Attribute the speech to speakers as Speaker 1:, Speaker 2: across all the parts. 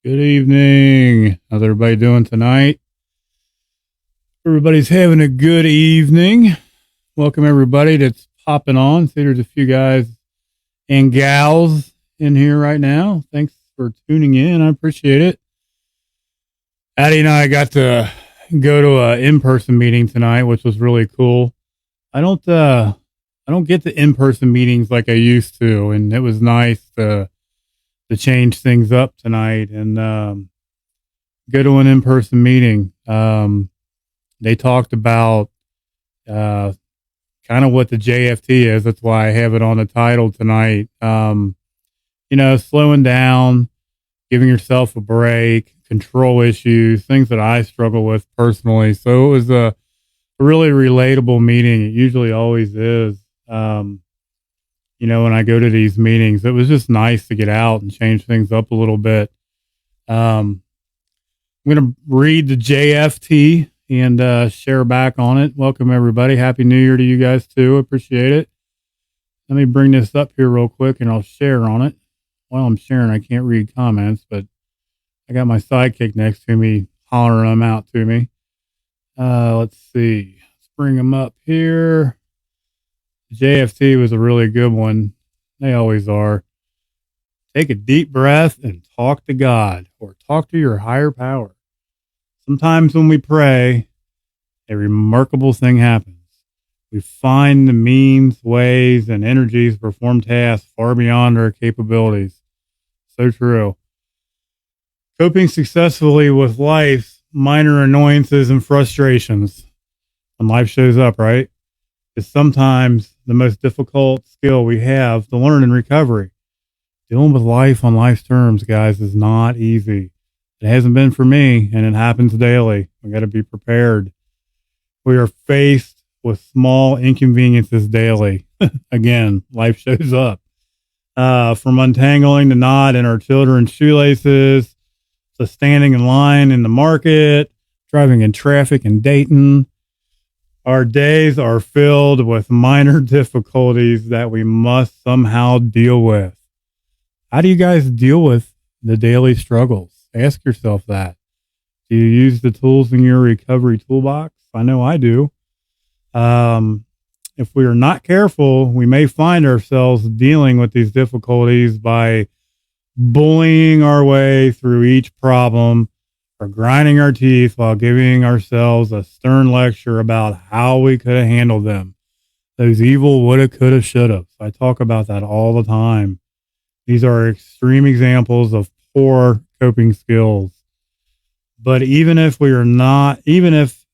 Speaker 1: Good evening. How's everybody doing tonight? Everybody's having a good evening. Welcome everybody that's popping on. See, there's a few guys and gals in here right now. Thanks for tuning in. I appreciate it. Addie and I got to go to a in-person meeting tonight, which was really cool. I don't get the in-person meetings like I used to, and it was nice to change things up tonight and go to an in-person meeting. They talked about kind of what the JFT is. That's why I have it on the title tonight. Slowing down, giving yourself a break, control issues, things that I struggle with personally. So it was a really relatable meeting. It usually always is. When I go to these meetings, it was just nice to get out and change things up a little bit. I'm going to read the JFT and share back on it. Welcome, everybody. Happy New Year to you guys, too. Appreciate it. Let me bring this up here real quick, and I'll share on it. While I'm sharing, I can't read comments, but I got my sidekick next to me hollering them out to me. Let's see. Let's bring them up here. JFT was a really good one. They always are. Take a deep breath and talk to God or talk to your higher power. Sometimes when we pray, a remarkable thing happens. We find the means, ways, and energies to perform tasks far beyond our capabilities. So true. Coping successfully with life's minor annoyances and frustrations when life shows up, right? Is sometimes the most difficult skill we have to learn in recovery. Dealing with life on life's terms, guys, is not easy. It hasn't been for me, and it happens daily. We got to be prepared. We are faced with small inconveniences daily. Again, life shows up. From untangling the knot in our children's shoelaces to standing in line in the market, driving in traffic in Dayton. Our days are filled with minor difficulties that we must somehow deal with. How do you guys deal with the daily struggles? Ask yourself that. Do you use the tools in your recovery toolbox? I know I do. If we are not careful, we may find ourselves dealing with these difficulties by bullying our way through each problem or grinding our teeth while giving ourselves a stern lecture about how we could have handled them. Those evil woulda, coulda, shoulda. I talk about that all the time. These are extreme examples of poor coping skills. But even if we're not this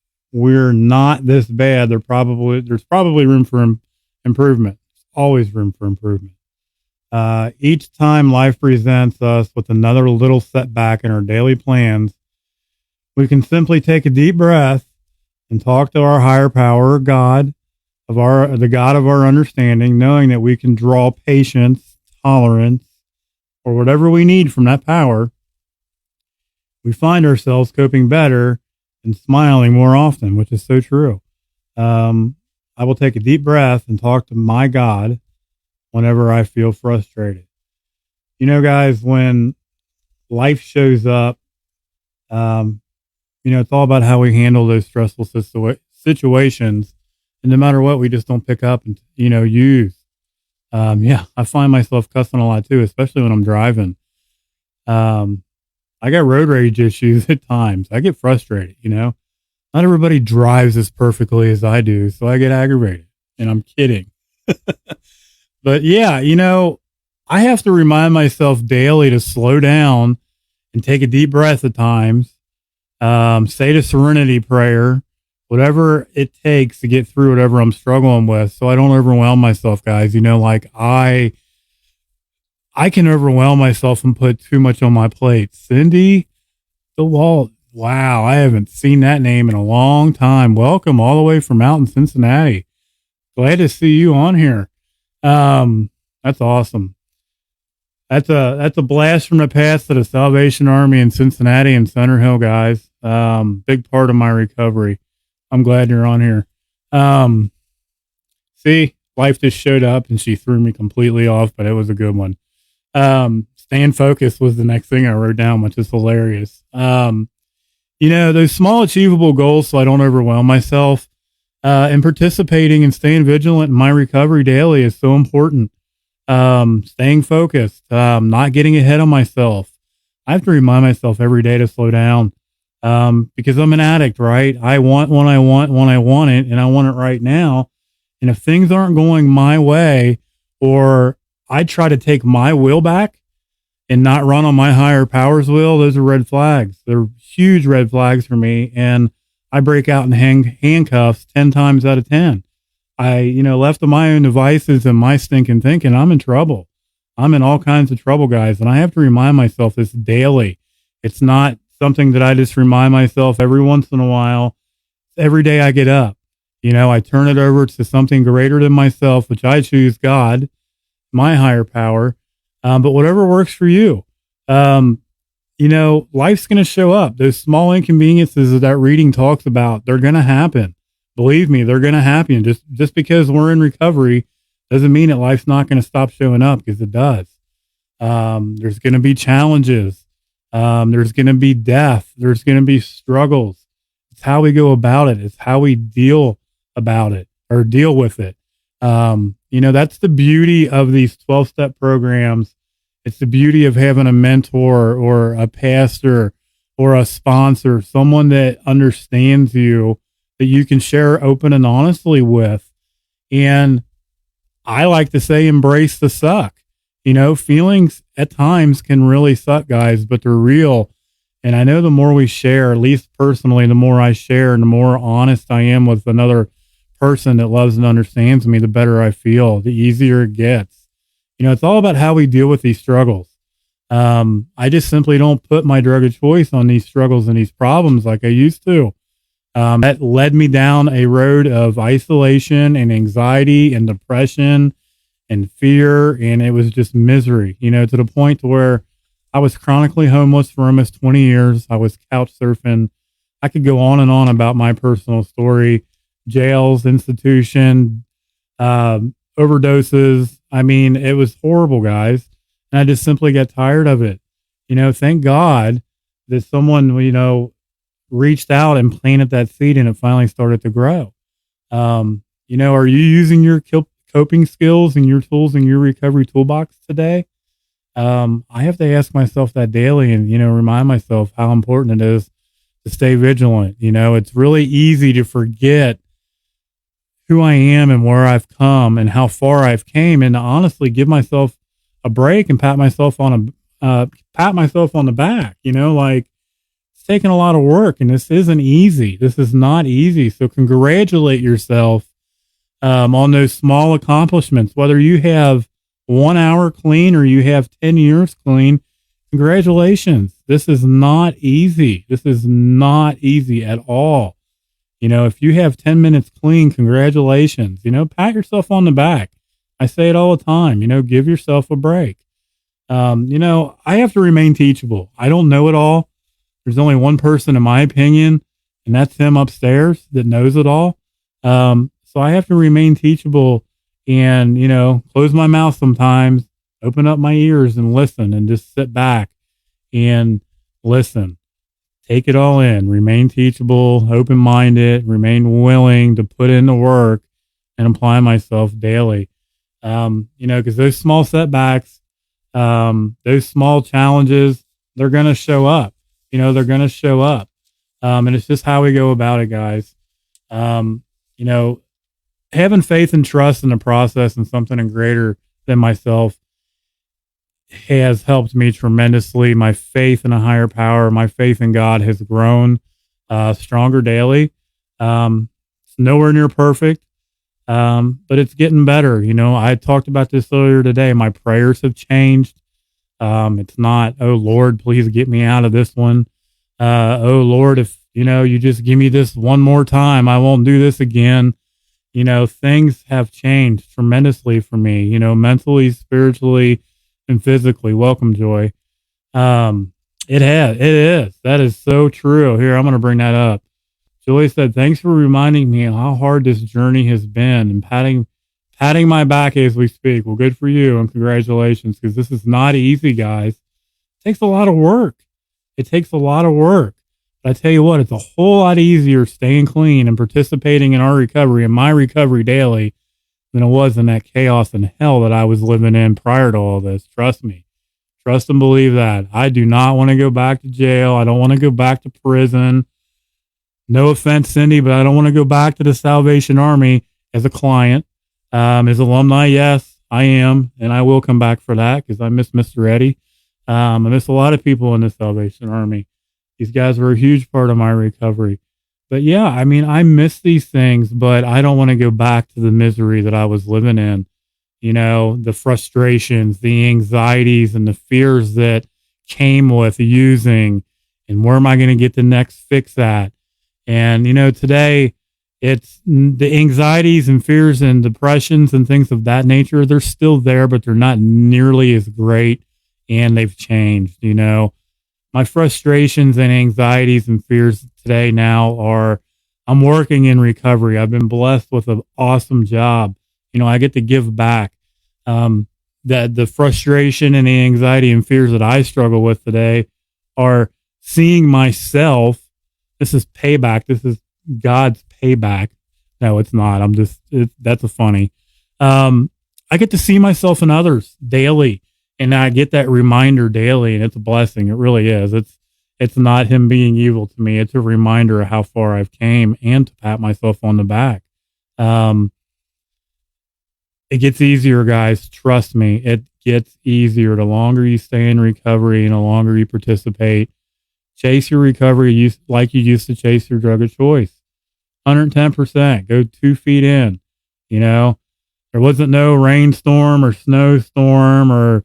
Speaker 1: bad, there's probably room for improvement. There's always room for improvement. Each time life presents us with another little setback in our daily plans, we can simply take a deep breath and talk to our higher power, God, the God of our understanding, knowing that we can draw patience, tolerance, or whatever we need from that power. We find ourselves coping better and smiling more often, which is so true. I will take a deep breath and talk to my God whenever I feel frustrated. Guys, when life shows up, it's all about how we handle those stressful situations. And no matter what, we just don't pick up and, use. I find myself cussing a lot too, especially when I'm driving. I got road rage issues at times. I get frustrated, Not everybody drives as perfectly as I do, so I get aggravated. And I'm kidding. But yeah, I have to remind myself daily to slow down and take a deep breath at times. Say the serenity prayer, whatever it takes to get through whatever I'm struggling with, so I don't overwhelm myself, guys. I can overwhelm myself and put too much on my plate. Cindy DeWalt. Wow, I haven't seen that name in a long time. Welcome all the way from out in Cincinnati. Glad to see you on here. That's awesome. That's a blast from the past to the Salvation Army in Cincinnati and Center Hill, guys. Big part of my recovery. I'm glad you're on here. See, life just showed up and she threw me completely off, but it was a good one. Staying focused was the next thing I wrote down, which is hilarious. Those small achievable goals so I don't overwhelm myself. And participating and staying vigilant in my recovery daily is so important. Staying focused, not getting ahead of myself. I have to remind myself every day to slow down. Because I'm an addict, right? I want when I want it, and I want it right now. And if things aren't going my way, or I try to take my will back and not run on my higher powers will, those are red flags. They're huge red flags for me. And I break out in handcuffs 10 times out of 10. Left to my own devices and my stinking thinking, I'm in trouble. I'm in all kinds of trouble, guys. And I have to remind myself this daily. It's not something that I just remind myself every once in a while. Every day I get up, I turn it over to something greater than myself, which I choose God, my higher power. But whatever works for you, life's going to show up. Those small inconveniences that reading talks about, they're going to happen. Believe me, they're going to happen. Just because we're in recovery doesn't mean that life's not going to stop showing up, because it does. There's going to be challenges. There's going to be death. There's going to be struggles. It's how we go about it. It's how we deal about it or deal with it. That's the beauty of these 12-step programs. It's the beauty of having a mentor or a pastor or a sponsor, someone that understands you, that you can share open and honestly with. And I like to say, embrace the suck. Feelings at times can really suck, guys, but they're real. And I know the more we share, at least personally, the more I share and the more honest I am with another person that loves and understands me, the better I feel, the easier it gets. It's all about how we deal with these struggles. I just simply don't put my drug of choice on these struggles and these problems like I used to. That led me down a road of isolation and anxiety and depression and fear. And it was just misery, to the point to where I was chronically homeless for almost 20 years. I was couch surfing. I could go on and on about my personal story, jails, institution, overdoses. I mean, it was horrible, guys. And I just simply got tired of it. Thank God that someone, reached out and planted that seed and it finally started to grow. Are you using your coping skills and your tools in your recovery toolbox today? I have to ask myself that daily and, remind myself how important it is to stay vigilant. It's really easy to forget who I am and where I've come and how far I've came, and to honestly give myself a break and pat myself on the back, it's taken a lot of work and this isn't easy. This is not easy. So congratulate yourself on those small accomplishments, whether you have 1 hour clean or you have 10 years clean. Congratulations. This is not easy. This is not easy at all. If you have 10 minutes clean, congratulations, pat yourself on the back. I say it all the time, give yourself a break. I have to remain teachable. I don't know it all. There's only one person, in my opinion, and that's him upstairs that knows it all. So I have to remain teachable and, close my mouth sometimes, open up my ears and listen and just sit back and listen. Take it all in, remain teachable, open-minded, remain willing to put in the work and apply myself daily. Because those small setbacks, those small challenges, they're going to show up. They're going to show up. And it's just how we go about it, guys. Having faith and trust in the process and something greater than myself has helped me tremendously. My faith in a higher power, my faith in God has grown stronger daily. It's nowhere near perfect, but it's getting better. I talked about this earlier today. My prayers have changed. It's not, oh Lord, please get me out of this one. Oh Lord, if you just give me this one more time, I won't do this again. Things have changed tremendously for me, mentally, spiritually, and physically. Welcome, Joy. It is. That is so true. Here, I'm going to bring that up. Joy said, thanks for reminding me how hard this journey has been and patting patting my back as we speak. Well, good for you and congratulations, because this is not easy, guys. It takes a lot of work. It takes a lot of work. But I tell you what, it's a whole lot easier staying clean and participating in our recovery and my recovery daily than it was in that chaos and hell that I was living in prior to all this. Trust me. Trust and believe that. I do not want to go back to jail. I don't want to go back to prison. No offense, Cindy, but I don't want to go back to the Salvation Army as a client. As alumni, yes, I am, and I will come back for that because I miss Mr. Eddie. I miss a lot of people in the Salvation Army. These guys were a huge part of my recovery. But yeah, I mean, I miss these things, but I don't want to go back to the misery that I was living in. You know, the frustrations, the anxieties, and the fears that came with using, and where am I going to get the next fix at? And, you know, today it's the anxieties and fears and depressions and things of that nature. They're still there, but they're not nearly as great, and they've changed. You know, my frustrations and anxieties and fears today now are I'm working in recovery. I've been blessed with an awesome job. You know, I get to give back. That the frustration and the anxiety and fears that I struggle with today are seeing myself. This is payback. This is God's payback. No, it's not. That's a funny. I get to see myself in others daily, and I get that reminder daily, and it's a blessing. It really is. It's not him being evil to me. It's a reminder of how far I've came and to pat myself on the back. It gets easier, guys. Trust me. It gets easier. The longer you stay in recovery and the longer you participate, chase your recovery like you used to chase your drug of choice. 110%. Go 2 feet in. You know, there wasn't no rainstorm or snowstorm or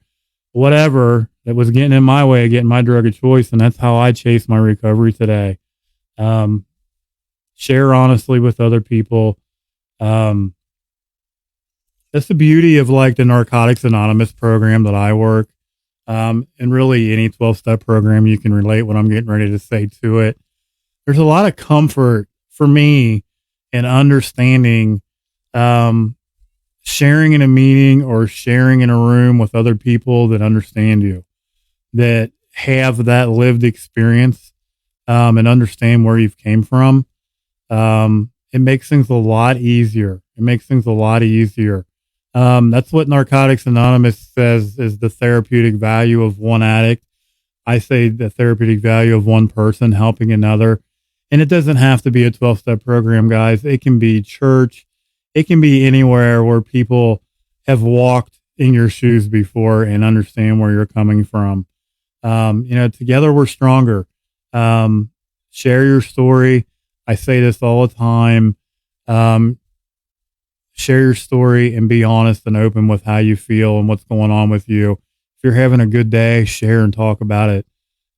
Speaker 1: whatever that was getting in my way of getting my drug of choice. And that's how I chase my recovery today. Share honestly with other people. That's the beauty of like the Narcotics Anonymous program that I work. And really any 12-step program, you can relate what I'm getting ready to say to it. There's a lot of comfort for me in understanding, sharing in a meeting or sharing in a room with other people that understand you, that have that lived experience, and understand where you've came from. It makes things a lot easier. That's what Narcotics Anonymous says is the therapeutic value of one addict. I say the therapeutic value of one person helping another. And it doesn't have to be a 12-step program, guys. It can be church. It can be anywhere where people have walked in your shoes before and understand where you're coming from. You know, together we're stronger. Share your story. I say this all the time. Share your story and be honest and open with how you feel and what's going on with you. If you're having a good day, share and talk about it.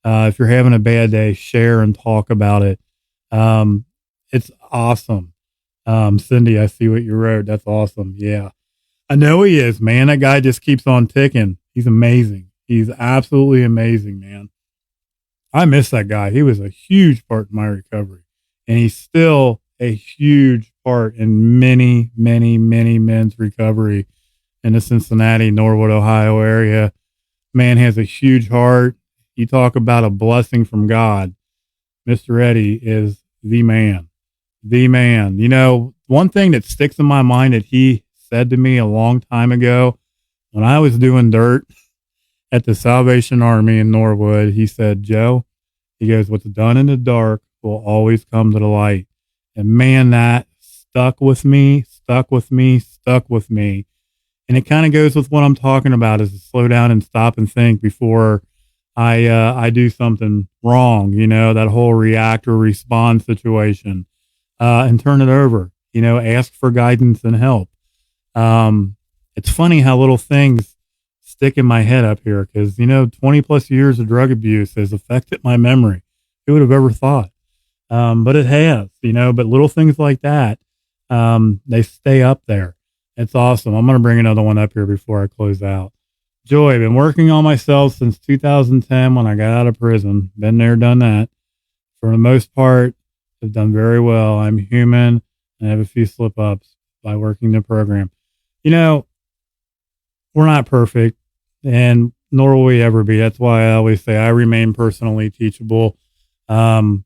Speaker 1: If you're having a bad day, share and talk about it. It's awesome. Cindy, I see what you wrote. That's awesome. Yeah. I know he is, man. That guy just keeps on ticking. He's amazing. He's absolutely amazing, man. I miss that guy. He was a huge part in my recovery, and he's still a huge part in many, many, many men's recovery in the Cincinnati, Norwood, Ohio area. Man has a huge heart. You talk about a blessing from God. Mr. Eddie is the man. You know, one thing that sticks in my mind that he said to me a long time ago when I was doing dirt at the Salvation Army in Norwood, he said, Joe, he goes, what's done in the dark will always come to the light. And man, that stuck with me. And it kind of goes with what I'm talking about is to slow down and stop and think before I do something wrong, you know, that whole react or respond situation, and turn it over, you know, ask for guidance and help. It's funny how little things stick in my head up here because, you know, 20 plus years of drug abuse has affected my memory. Who would have ever thought? But it has, you know, but little things like that, they stay up there. It's awesome. I'm going to bring another one up here before I close out. Joy, I've been working on myself since 2010 when I got out of prison. Been there, done that. For the most part, I've done very well. I'm human and I have a few slip ups by working the program. you know, we're not perfect, and nor will we ever be. That's why I always say I remain personally teachable. Um,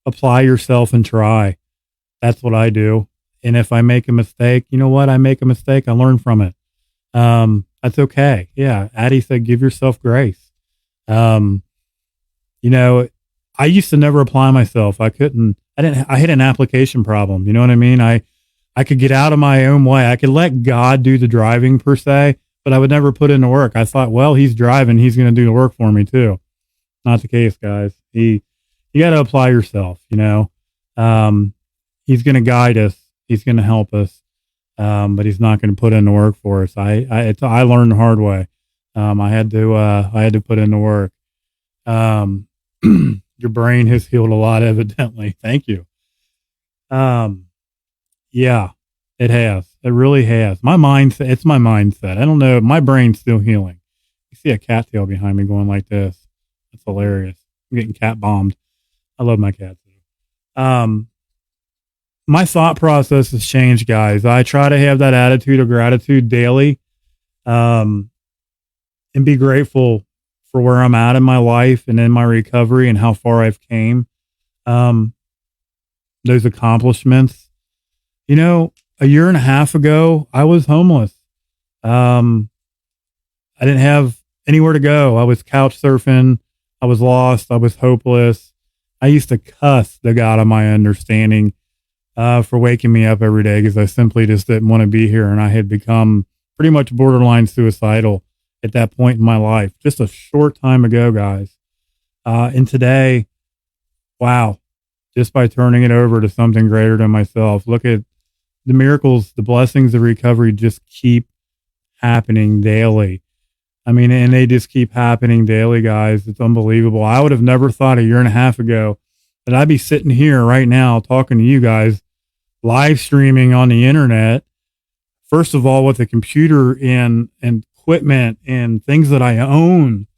Speaker 1: Apply yourself and try. That's what I do. And if I make a mistake, you know what? I make a mistake. I learn from it. That's okay. Yeah. Addie said, give yourself grace. Um, you know, I used to never apply myself. I hit an application problem. You know what I mean? I could get out of my own way. I could let God do the driving per se, but I would never put in the work. I thought, well, he's driving. He's going to do the work for me too. Not the case, guys. You got to apply yourself, you know. He's going to guide us. He's going to help us. But he's not going to put in the work for us. I learned the hard way. I had to put in the work. Your brain has healed a lot, evidently. Thank you. Yeah, it has. It really has. It's my mindset. I don't know. My brain's still healing. You see a cattail behind me going like this. That's hilarious. I'm getting cat bombed. I love my cats. My thought process has changed, guys. I try to have that attitude of gratitude daily, and be grateful for where I'm at in my life and in my recovery and how far I've came. Those accomplishments. You know, a year and a half ago, I was homeless. I didn't have anywhere to go. I was couch surfing. I was lost. I was hopeless. I used to cuss the God of my understanding for waking me up every day because I simply just didn't want to be here. And I had become pretty much borderline suicidal at that point in my life, just a short time ago, guys. And today, wow, just by turning it over to something greater than myself, look at the miracles, the blessings of recovery just keep happening daily. I mean, and they just keep happening daily, guys. It's unbelievable. I would have never thought a year and a half ago that I'd be sitting here right now talking to you guys, live streaming on the internet. First of all, with a computer and equipment and things that I own.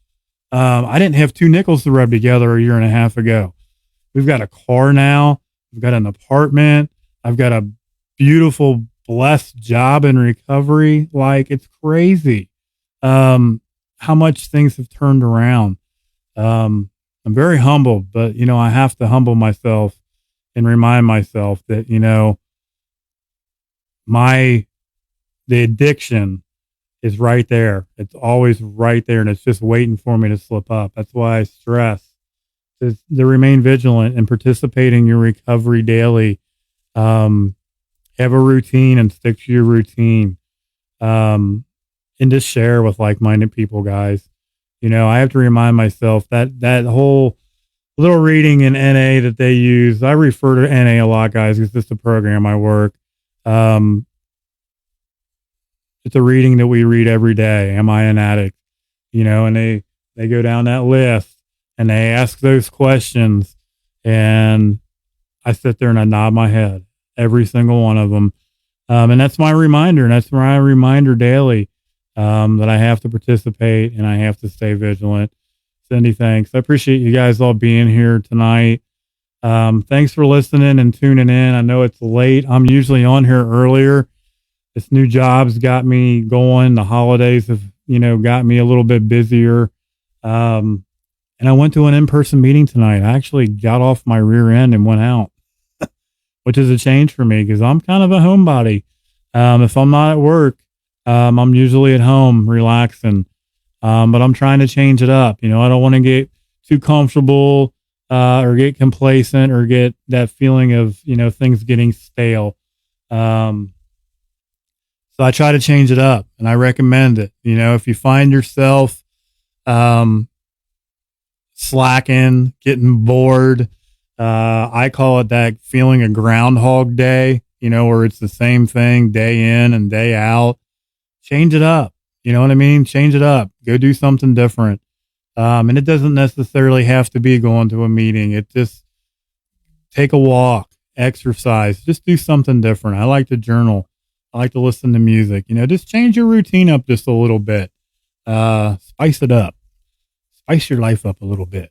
Speaker 1: I didn't have two nickels to rub together a year and a half ago. We've got a car now. We've got an apartment. I've got a beautiful, blessed job in recovery. Like, it's crazy how much things have turned around. I'm very humbled, but, you know, I have to humble myself and remind myself that, you know, the addiction is right there. It's always right there, and it's just waiting for me to slip up. That's why I stress to remain vigilant and participate in your recovery daily. Have a routine and stick to your routine. And just share with like-minded people, guys. You know, I have to remind myself that whole little reading in NA that they use. I refer to NA a lot, guys, because it's the program I work. It's a reading that we read every day. Am I an addict? You know, and they go down that list and they ask those questions, and I sit there and I nod my head, every single one of them. And that's my reminder. And that's my reminder daily, that I have to participate and I have to stay vigilant. Cindy, thanks. I appreciate you guys all being here tonight. Thanks for listening and tuning in. I know it's late. I'm usually on here earlier. This new job's got me going. The holidays have, you know, got me a little bit busier. And I went to an in-person meeting tonight. I actually got off my rear end and went out, which is a change for me because I'm kind of a homebody. If I'm not at work, I'm usually at home relaxing. But I'm trying to change it up. You know, I don't want to get too comfortable, or get complacent or get that feeling of, you know, things getting stale. So I try to change it up, and I recommend it. You know, if you find yourself, slacking, getting bored, I call it that feeling of Groundhog Day, you know, where it's the same thing day in and day out. Change it up. You know what I mean? Change it up. Go do something different. And it doesn't necessarily have to be going to a meeting. It just take a walk, exercise, just do something different. I like to journal. I like to listen to music. You know, just change your routine up just a little bit. Spice it up. Spice your life up a little bit.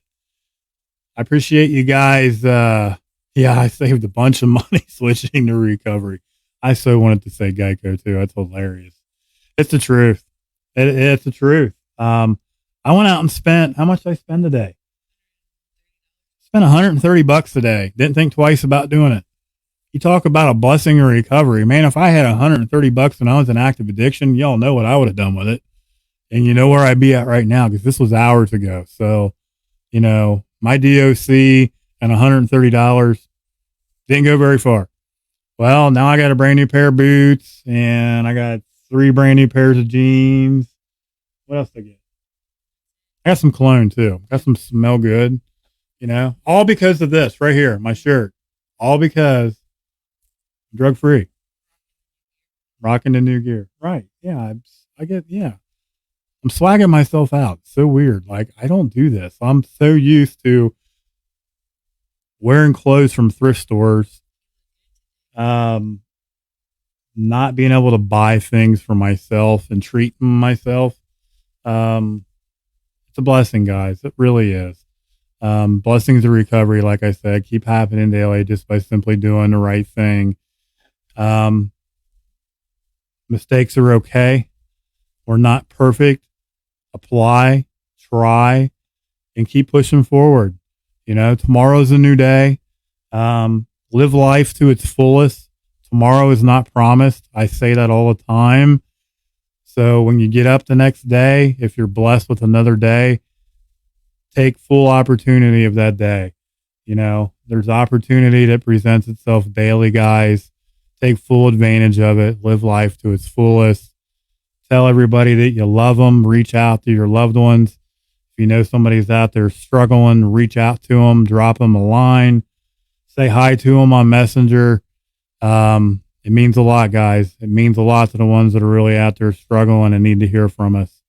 Speaker 1: I appreciate you guys. Yeah, I saved a bunch of money switching to recovery. I so wanted to say Geico too. That's hilarious. It's the truth. It's the truth. I went out and spent, how much did I spend today? Spent $130 today. Didn't think twice about doing it. You talk about a blessing or recovery. Man, if I had $130 when I was in active addiction, y'all know what I would have done with it. And you know where I'd be at right now because this was hours ago. So, my DOC and $130 didn't go very far. Well, now I got a brand new pair of boots and I got 3 brand new pairs of jeans. What else did I get? I got some cologne too. Got some smell good, all because of this right here, my shirt. All because I'm drug free. Rocking the new gear. Right. Yeah. I'm swagging myself out. So weird. Like, I don't do this. I'm so used to wearing clothes from thrift stores, not being able to buy things for myself and treat myself. It's a blessing, guys. It really is. Blessings of recovery, like I said, keep happening daily just by simply doing the right thing. Mistakes are okay. We're not perfect. Apply, try, and keep pushing forward. Tomorrow's a new day. Live life to its fullest. Tomorrow is not promised. I say that all the time. So when you get up the next day, if you're blessed with another day, take full opportunity of that day. There's opportunity that presents itself daily, guys. Take full advantage of it. Live life to its fullest. Tell everybody that you love them. Reach out to your loved ones. If you know somebody's out there struggling, reach out to them. Drop them a line. Say hi to them on Messenger. It means a lot, guys. It means a lot to the ones that are really out there struggling and need to hear from us.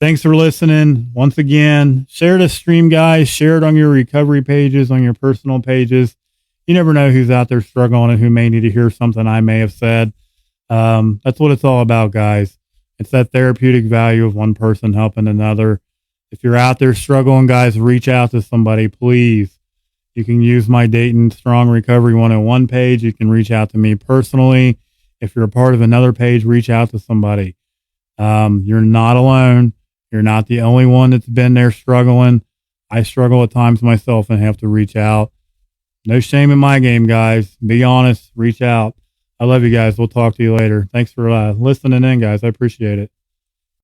Speaker 1: Thanks for listening. Once again, share this stream, guys. Share it on your recovery pages, on your personal pages. You never know who's out there struggling and who may need to hear something I may have said. That's what it's all about, guys. It's that therapeutic value of one person helping another. If you're out there struggling, guys, reach out to somebody, please. You can use my Dayton Strong Recovery 101 page. You can reach out to me personally. If you're a part of another page, reach out to somebody. You're not alone. You're not the only one that's been there struggling. I struggle at times myself and have to reach out. No shame in my game, guys. Be honest. Reach out. I love you guys. We'll talk to you later. Thanks for listening in, guys. I appreciate it.